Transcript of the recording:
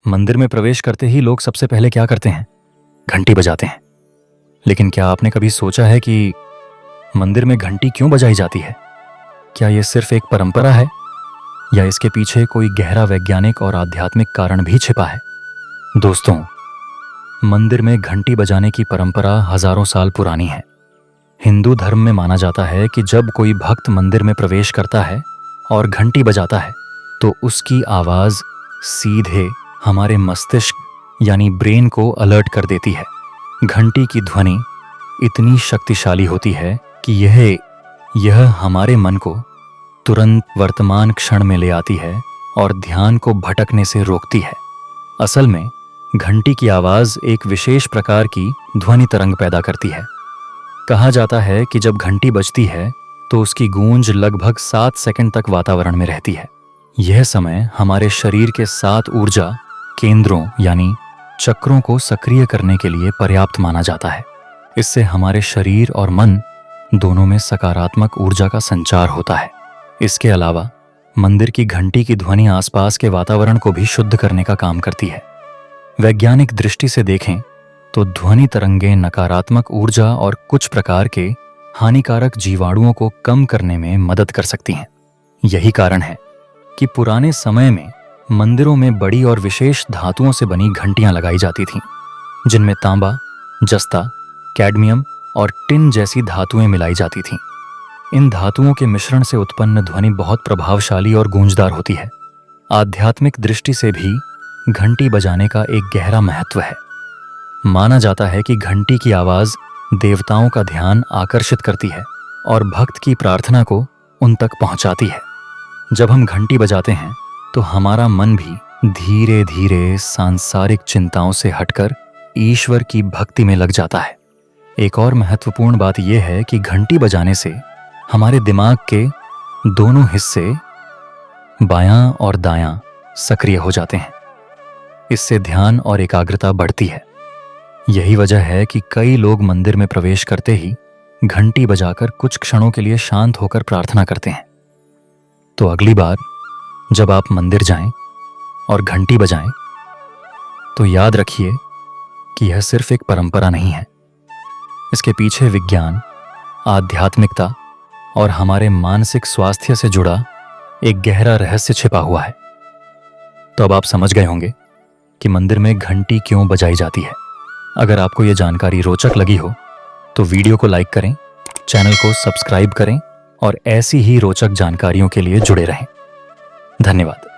मंदिर में प्रवेश करते ही लोग सबसे पहले क्या करते हैं? घंटी बजाते हैं। लेकिन क्या आपने कभी सोचा है कि मंदिर में घंटी क्यों बजाई जाती है? क्या यह सिर्फ एक परंपरा है या इसके पीछे कोई गहरा वैज्ञानिक और आध्यात्मिक कारण भी छिपा है? दोस्तों, मंदिर में घंटी बजाने की परंपरा हजारों साल पुरानी है। हिंदू धर्म में माना जाता है कि जब कोई भक्त मंदिर में प्रवेश करता है और घंटी बजाता है तो उसकी आवाज सीधे हमारे मस्तिष्क यानी ब्रेन को अलर्ट कर देती है। घंटी की ध्वनि इतनी शक्तिशाली होती है कि यह हमारे मन को तुरंत वर्तमान क्षण में ले आती है और ध्यान को भटकने से रोकती है। असल में घंटी की आवाज एक विशेष प्रकार की ध्वनि तरंग पैदा करती है। कहा जाता है कि जब घंटी बजती है तो उसकी गूंज लगभग 7 सेकंड तक वातावरण में रहती है। यह समय हमारे शरीर के 7 ऊर्जा केंद्रों यानी चक्रों को सक्रिय करने के लिए पर्याप्त माना जाता है। इससे हमारे शरीर और मन दोनों में सकारात्मक ऊर्जा का संचार होता है। इसके अलावा मंदिर की घंटी की ध्वनि आसपास के वातावरण को भी शुद्ध करने का काम करती है। वैज्ञानिक दृष्टि से देखें तो ध्वनि तरंगें नकारात्मक ऊर्जा और कुछ प्रकार के हानिकारक जीवाणुओं को कम करने में मदद कर सकती हैं। यही कारण है कि पुराने समय में मंदिरों में बड़ी और विशेष धातुओं से बनी घंटियां लगाई जाती थीं, जिनमें तांबा, जस्ता, कैडमियम और टिन जैसी धातुएं मिलाई जाती थीं। इन धातुओं के मिश्रण से उत्पन्न ध्वनि बहुत प्रभावशाली और गूंजदार होती है। आध्यात्मिक दृष्टि से भी घंटी बजाने का एक गहरा महत्व है। माना जाता है कि घंटी की आवाज देवताओं का ध्यान आकर्षित करती है और भक्त की प्रार्थना को उन तक पहुंचाती है। जब हम घंटी बजाते हैं तो हमारा मन भी धीरे धीरे सांसारिक चिंताओं से हटकर ईश्वर की भक्ति में लग जाता है। एक और महत्वपूर्ण बात यह है कि घंटी बजाने से हमारे दिमाग के दोनों हिस्से बायां और दायां सक्रिय हो जाते हैं। इससे ध्यान और एकाग्रता बढ़ती है। यही वजह है कि कई लोग मंदिर में प्रवेश करते ही घंटी बजाकर कुछ क्षणों के लिए शांत होकर प्रार्थना करते हैं। तो अगली बार जब आप मंदिर जाएं और घंटी बजाएं तो याद रखिए कि यह सिर्फ एक परंपरा नहीं है। इसके पीछे विज्ञान, आध्यात्मिकता और हमारे मानसिक स्वास्थ्य से जुड़ा एक गहरा रहस्य छिपा हुआ है। तो अब आप समझ गए होंगे कि मंदिर में घंटी क्यों बजाई जाती है। अगर आपको यह जानकारी रोचक लगी हो तो वीडियो को लाइक करें, चैनल को सब्सक्राइब करें और ऐसी ही रोचक जानकारियों के लिए जुड़े रहें। धन्यवाद।